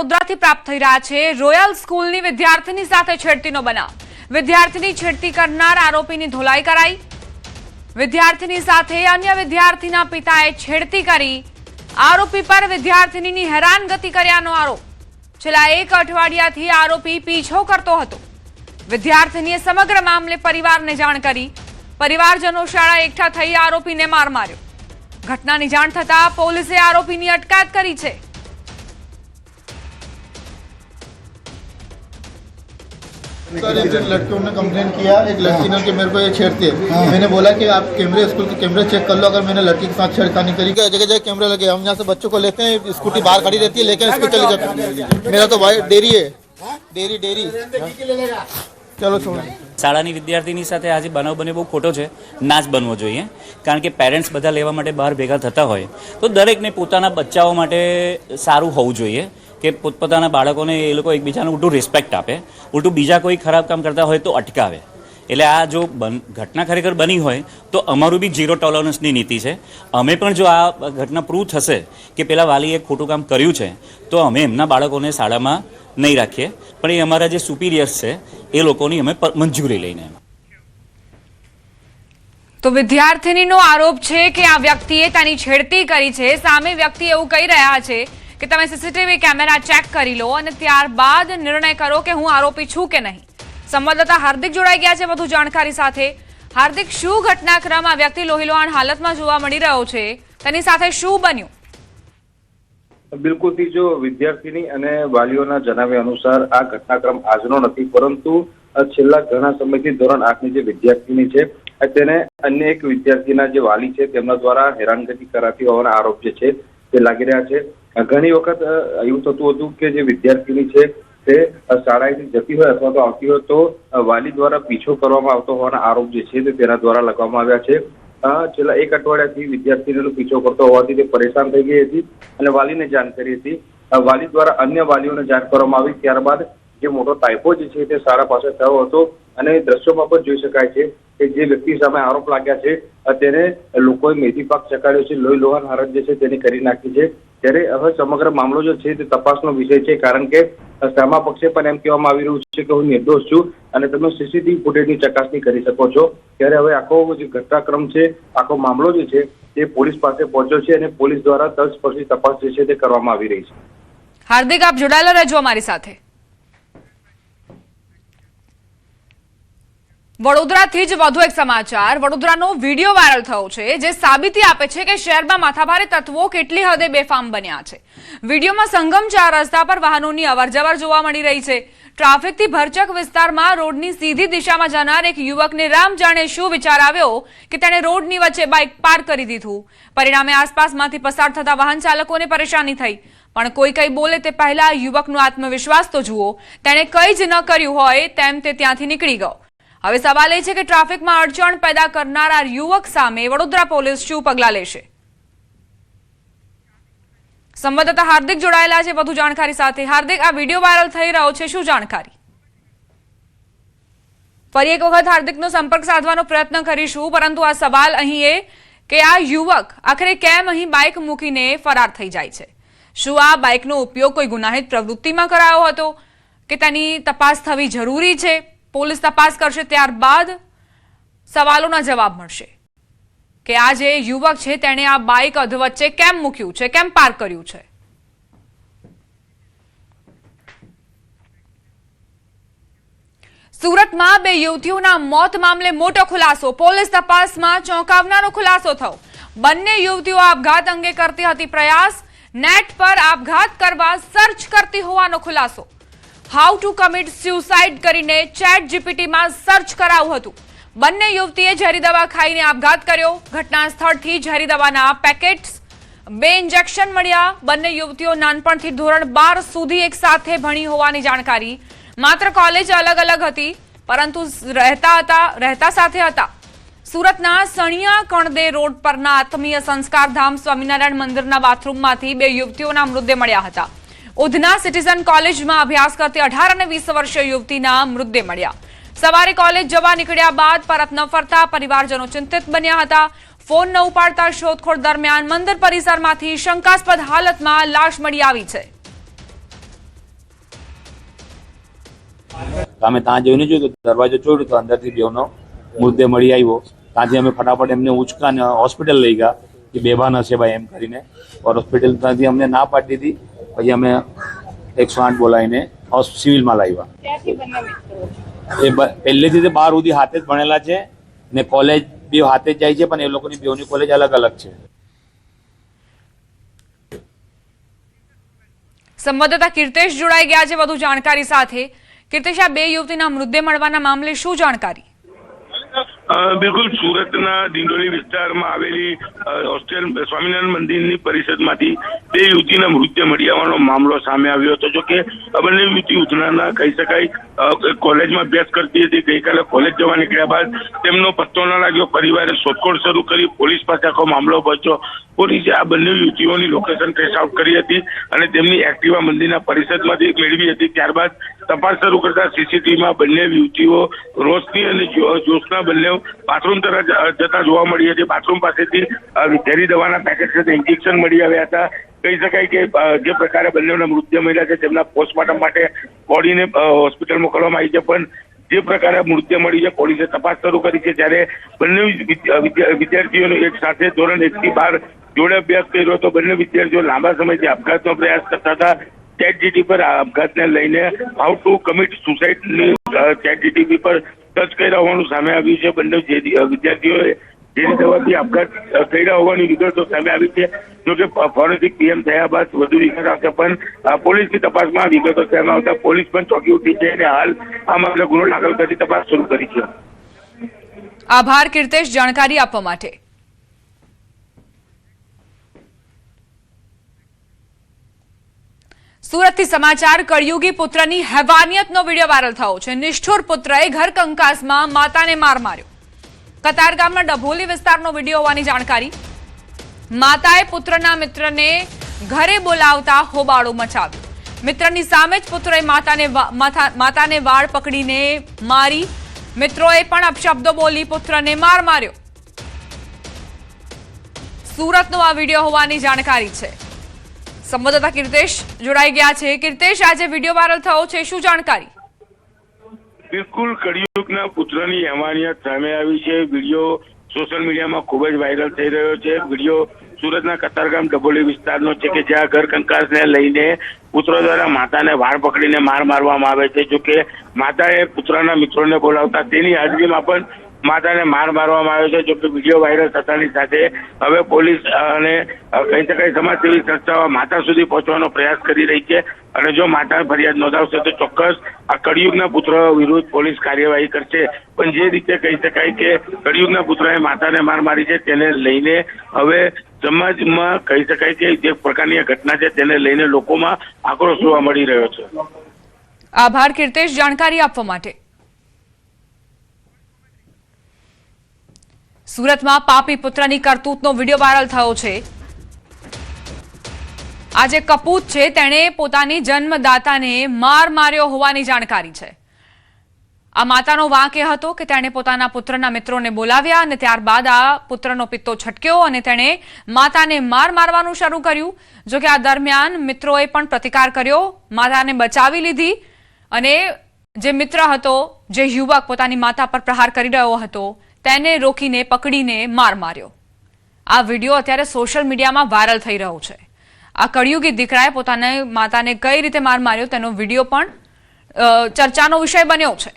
વડોદરાથી પ્રાપ્ત થઈ રહ્યા છે રોયલ સ્કૂલની વિદ્યાર્થીની સાથે છેડતીનો બનાવ। વિદ્યાર્થીની છેડતી કરનાર આરોપીની ધોલાઈ કરાઈ। વિદ્યાર્થીની સાથે અન્ય વિદ્યાર્થીના પિતાએ છેડતી કરી। આરોપી પર વિદ્યાર્થીની હેરાનગતિ કર્યાનો આરોપ। છેલ્લા એક અઠવાડિયાથી આરોપી પીછો કરતો હતો। વિદ્યાર્થીનીએ સમગ્ર મામલે પરિવારને જાણ કરી। પરિવારજનો શાળા એકઠા થઈ આરોપીને માર માર્યો। ઘટનાની જાણ થતાં પોલીસે આરોપીની અટકાયત કરી છે। सर जिन लड़कियों ने कंप्लेन किया, एक लड़की ने कि मेरे को ये छेड़ती है। मैंने बोला कि आप कैमरे स्कूल के कैमरे चेक कर लो, अगर मैंने लड़की के साथ छेड़खानी करी। जगह जगह कैमरे लगे, हम यहाँ से बच्चों को लेते हैं, स्कूटी बाहर खड़ी रहती है, लेकिन इसको चले जाते हैं। मेरा तो भाई डेरी है, डेरी चलो छोड़ो। શાળાની વિદ્યાર્થીની સાથે આજે બનાવ બને બહુ ખોટો છે, ના જ બનવો જોઈએ। કારણ કે પેરેન્ટ્સ બધા લેવા માટે બહાર ભેગા થતા હોય તો દરેકને પોતાના બચ્ચાઓ માટે સારું હોવું જોઈએ કે પોતપોતાના બાળકોને એ લોકો એકબીજાને ઉલટું રિસ્પેક્ટ આપે, ઉલટું બીજા કોઈ ખરાબ કામ કરતા હોય તો અટકાવે। એટલે આ જો ઘટના ખરેખર બની હોય તો અમારું બી 0 ટોલરન્સની નીતિ છે। અમે પણ જો આ ઘટના પ્રૂવ થશે કે પેલા વાલીએ ખોટું કામ કર્યું છે તો અમે એમના બાળકોને શાળામાં નહીં રાખીએ, પણ એ અમારા જે સુપિરિયર્સ છે એ લોકોની અમે મંજૂરી લઈને। તો વિદ્યાર્થીનીનો આરોપ છે કે આ વ્યક્તિએ તેની છેડતી કરી છે। સામે વ્યક્તિ એવું કહી રહ્યા છે કે તમે સીસીટીવી કેમેરા ચેક કરી લો અને ત્યારબાદ નિર્ણય કરો કે હું આરોપી છું કે નહીં। સંવાદદાતા હાર્દિક જોડાઈ ગયા છે વધુ જાણકારી સાથે। હાર્દિક, શું ઘટનાક્રમ આ વ્યક્તિ લોહીલુહાણ હાલતમાં જોવા મળી રહ્યો છે, તેની સાથે શું બન્યું? બિલકુલ જો વિદ્યાર્થીની અને વાલીઓના જણાવ્યા અનુસાર આ ઘટનાક્રમ આજનો નથી, પરંતુ છેલ્લા ઘણા સમયથી ધોરણ 8ની જે વિદ્યાર્થીની છે તેને અન્ય એક વિદ્યાર્થીના જે વાલી છે તેમના દ્વારા હેરાનગતિ કરાતી હોવાના આરોપ જે છે તે લાગી રહ્યા છે। ઘણી વખત એવું થતું હતું કે જે વિદ્યાર્થીની છે તે શાળાએથી જતી હોય અથવા તો આવતી હોય તો વાલી દ્વારા પીછો કરવામાં આવતો હોવાના આરોપ જે છે તે તેના દ્વારા લગાવવામાં આવ્યા છે। છેલ્લા એક અઠવાડિયાથી વિદ્યાર્થીનો પીછો કરતો હોવાથી તે પરેશાન થઈ ગઈ હતી અને વાલીને જાણ કરી હતી। વાલી દ્વારા અન્ય વાલીઓને જાણ કરવામાં આવી, ત્યારબાદ જે મોટો તાઇફો જે છે તે શાળા પાસે થયો હતો અને દ્રશ્યોમાં પણ જોઈ શકાય છે કે જે વ્યક્તિ સામે આરોપ લાગ્યા છે તેને લોકોએ મેથી પાક ચકાડ્યો છે, લોહી લોહાણ હાલત જે છે તેની કરી નાખી છે। ત્યારે હવે સમગ્ર મામલો જે છે તે તપાસનો વિષય છે, કારણ કે સામા પક્ષે પણ એમ કહેવામાં આવી રહ્યું છે કે હું નિર્દોષ છું અને તમે સીસીટીવી ફૂટેજની ચકાસણી કરી શકો છો। ત્યારે હવે આખો જે ઘટનાક્રમ છે, આખો મામલો જે છે તે પોલીસ પાસે પહોંચ્યો છે અને પોલીસ દ્વારા તલસ્પર્શી તપાસ જે છે તે કરવામાં આવી રહી છે। હાર્દિક, આપ જોડાયેલા રહેજો અમારી સાથે। વડોદરાથી જ વધુ એક સમાચાર। વડોદરાનો વિડીયો વાયરલ થયો છે જે સાબિતી આપે છે કે શહેરમાં માથાભારે તત્વો કેટલી હદે બેફામ બન્યા છે। વિડીયોમાં સંગમ 4 રસ્તા પર વાહનોની અવરજવર જોવા મળી રહી છે। ટ્રાફિકથી ભરચક વિસ્તારમાં રોડની સીધી દિશામાં જનાર એક યુવકને રામ જાણે શું વિચાર આવ્યો કે તેણે રોડની વચ્ચે બાઇક પાર્ક કરી દીધું। પરિણામે આસપાસમાંથી પસાર થતા વાહન ચાલકોને પરેશાની થઈ, પણ કોઈ કંઈ બોલે તે પહેલા યુવકનો આત્મવિશ્વાસ તો જુઓ। તેણે કંઈ જ ન કર્યું હોય તેમ તે ત્યાંથી નીકળી ગયો। હવે સવાલ એ છે કે ટ્રાફિકમાં અડચણ પેદા કરનાર આ યુવક સામે વડોદરા પોલીસ શું પગલાં લેશે? સંવાદદાતા હાર્દિક જોડાયેલા છે વધુ જાણકારી સાથે। હાર્દિક, આ વિડીયો વાયરલ થઈ રહ્યો છે, શું જાણકારી? ફરી એક વખત હાર્દિકનો સંપર્ક સાધવાનો પ્રયત્ન કરીશું, પરંતુ આ સવાલ અહીં એ કે આ યુવક આખરે કેમ અહીં બાઇક મૂકીને ફરાર થઈ જાય છે? શું આ બાઇકનો ઉપયોગ કોઈ ગુનાહિત પ્રવૃત્તિમાં કરાયો હતો કે તેની તપાસ થવી જરૂરી છે? પોલીસ તપાસ કરશે, ત્યારબાદ સવાલોના જવાબ મળશે કે આ જે યુવક છે તેણે આ બાઇક અધવચ્ચે કેમ મૂક્યું છે, કેમ પાર્ક કર્યું છે। સુરતમાં 2 યુવતીઓના મોત મામલે મોટો ખુલાસો। પોલીસ તપાસમાં ચોંકાવનારો ખુલાસો થયો। બંને યુવતીઓ આપઘાત અંગે કરતી હતી પ્રયાસ। નેટ પર આપઘાત કરવા સર્ચ કરતી હોવાનો ખુલાસો। હાઉ ટુ કમિટ સ્યુસાઇડ કરીને ચેટ જીપીટીમાં સર્ચ કરાયું હતું। બંને યુવતીએ ઝેરી દવા ખાઈને આપઘાત કર્યો। ઘટના સ્થળથી ઝેરી દવાના પેકેટ્સ, 2 ઇન્જેક્શન મળ્યા। બંને યુવતીઓ નાનપણથી ધોરણ 12 સુધી એક સાથે ભણી હોવાની જાણકારી। માત્ર કોલેજ અલગ અલગ હતી, પરંતુ રહેતા સાથે હતા। સુરતના સણિયા કણદે રોડ પરના આત્મીય સંસ્કારધામ સ્વામિનારાયણ મંદિરના બાથરૂમમાંથી 2 યુવતીઓના મૃતદેહ મળ્યા હતા। ઉધના સિટીઝન કોલેજમાં અભ્યાસ કરતી 18 અને 20 વર્ષીય યુવતીના મૃતદેહ મળ્યા। સવારે કોલેજ જવા નીકળ્યા બાદ પરત ન ફરતા પરિવારજનો ચિંતિત બન્યા હતા। ફોન ન ઉપાડતા શોધખોળ દરમિયાન મંદિર પરિસરમાંથી શંકાસ્પદ હાલતમાં લાશ મળી આવી છે। અમે ત્યાં જઈને જોયું તો દરવાજો ચોર્યો તો અંદરથી બેવનો મૃતદેહ મળી આવ્યો. ત્યાંથી અમે ફટાફટ એમને ઉચકાને હોસ્પિટલ લઈ ગયા કે બેભાન હશે ભાઈ એમ કરીને. હોસ્પિટલ ત્યાંથી અમને ના પાડી દીધી. પછી અમે 108 બોલાવીને સિવિલમાં લાવ્યા. એ પહેલેથી તે 12 સુધી હાથે જ ભણેલા છે ને કોલેજ બે હાથે જ જાય છે, પણ એ લોકોની બેવની કોલેજ અલગ અલગ છે. સંવાદદાતા કીર્તેશ જોડાઈ ગયા છે વધુ જાણકારી સાથે. કીર્તેશ, આ બે યુવતીના મૃતદેહ મળવાના મામલે શું જાણકારી? બિલકુલ, સુરતના દિંડોલી વિસ્તારમાં આવેલી હોસ્ટેલ સ્વામિનારાયણ મંદિરની પરિષદમાંથી બે યુવતીના મૃતદેહ મળી આવવાનો મામલો સામે આવ્યો હતો. જો કે બંને યુવતી ઉધનાના કહી શકાય કોલેજમાં અભ્યાસ કરતી હતી. ગઈકાલે કોલેજ જવા નીકળ્યા બાદ તેમનો પત્તો ન લાગ્યો. પરિવારે શોધખોળ શરૂ કરી. પોલીસ પાસે આખો મામલો પહોંચ્યો. પોલીસે આ બંને યુવતીઓની લોકેશન ટ્રેસ આઉટ કરી હતી અને તેમની એક્ટિવા મંદિરના પરિષદમાંથી મેળવી હતી. ત્યારબાદ તપાસ શરૂ કરતા સીસીટીવીમાં બંને યુવતીઓ રોશની અને જોશના બંને બાથરૂમ તરફ જતા જોવા મળી હતી. બાથરૂમ પાસેથી ઝેરી દવાના પેકેટ સાથે ઇન્જેક્શન મળી આવ્યા હતા. કહી શકાય કે જે પ્રકારે બંનેના મૃતદેહ મળ્યા છે તેમના પોસ્ટમોર્ટમ માટે બોડીને હોસ્પિટલ મોકલવામાં આવી છે. પણ જે પ્રકારે મૃતદેહ મળી છે પોલીસે તપાસ શરૂ કરી છે. ત્યારે બંને વિદ્યાર્થીઓને એક સાથે ધોરણ 1 થી 12 જોડે અભ્યાસ કર્યો હતો. બંને વિદ્યાર્થીઓ લાંબા સમયથી આપઘાતનો પ્રયાસ કરતા હતા. ChatGPT પર આપઘાતને લઈને હાઉ ટુ કમિટ સુસાઇડની ChatGPT પર સર્ચ કર્યા હોવાનું સામે આવ્યું છે. બંને વિદ્યાર્થીઓએ ઝેરી દવાથી આપઘાત કર્યા હોવાની વિગતો સામે આવી છે. જોકે ફોરેન્સિક PM થયા બાદ વધુ વિગત આવશે, પણ પોલીસની તપાસમાં વિગતો સામે આવતા પોલીસ પણ ચોંકી ઉઠી છે અને હાલ આ મામલે ગુનો દાખલ કરી તપાસ શરૂ કરી છે. આભાર કીર્તેશ જાણકારી આપવા માટે. સુરતથી સમાચાર. કળયુગી પુત્રની હેવાનિયતનો વિડીયો વાયરલ થયો છે. નિષ્ઠુર પુત્રએ ઘર કંકાસમાં માતાને માર માર્યો. કતારગામના ડભોલી વિસ્તારનો વિડીયો હોવાની જાણકારી. માતાએ પુત્રના મિત્રને ઘરે બોલાવતા હોબાળો મચાવ્યો. મિત્રની સામે જ પુત્રએ માતાને વાળ પકડીને મારી. મિત્રોએ પણ અપશબ્દો બોલી પુત્રને માર માર્યો. સુરતનો આ વિડીયો હોવાની જાણકારી છે. સંવાદદાતા કીર્તેશ જોડાઈ ગયા છે. કીર્તેશ, આજે વિડીયો વાયરલ થયો છે, શું જાણકારી? બિલકુલ, કળિયુગના પુત્રની હેવાનિયત સામે આવી છે. વિડીયો સોશિયલ મીડિયામાં ખૂબ જ વાયરલ થઈ રહ્યો છે. વિડીયો સુરતના કતારગામ ડભોલી વિસ્તારનો છે કે જ્યાં ઘર કંકાસને લઈને પુત્રો દ્વારા માતાને વાળ પકડીને માર મારવામાં આવે છે. જોકે માતાએ પુત્રના મિત્રોને બોલાવતા તેની હાજરીમાં પણ માતાને માર મારવામાં આવ્યો છે. જોકે વિડીયો વાયરલ થતાની સાથે હવે પોલીસ અને કહી શકાય સમાજસેવી સંસ્થાઓ માતા સુધી પહોંચવાનો પ્રયાસ કરી રહી છે અને જો માતા ફરિયાદ નોંધાવશે તો ચોક્કસ આ કળિયુગના પુત્ર વિરુદ્ધ પોલીસ કાર્યવાહી કરશે. પણ જે રીતે કહી શકાય કે કળિયુગના પુત્રએ માતાને માર મારી છે તેને લઈને હવે સમાજમાં કહી શકાય કે જે પ્રકારની ઘટના છે તેને લઈને લોકોમાં આક્રોશ જોવા મળી રહ્યો છે. આભાર કીર્તેશ જાણકારી આપવા માટે. સુરતમાં પાપી પુત્રની કરતૂતનો વિડીયો વાયરલ થયો છે. આજે કપૂત છે તેણે પોતાની જન્મદાતાને માર માર્યો હોવાની જાણકારી છે. આ માતાનો વાંક એ હતો કે તેણે પોતાના પુત્રના મિત્રોને બોલાવ્યા અને ત્યારબાદ આ પુત્રનો પિત્તો છટક્યો અને તેણે માતાને માર મારવાનું શરૂ કર્યું. જોકે આ દરમિયાન મિત્રોએ પણ પ્રતિકાર કર્યો, માતાને બચાવી લીધી અને જે મિત્ર હતો, જે યુવક પોતાની માતા પર પ્રહાર કરી રહ્યો હતો તેને રોકીને પકડીને માર માર્યો. આ વિડીયો અત્યારે સોશિયલ મીડિયામાં વાયરલ થઈ રહ્યો છે. આ કળિયુગી દીકરાએ પોતાની માતાને કઈ રીતે માર માર્યો તેનો વિડીયો પણ ચર્ચાનો વિષય બન્યો છે.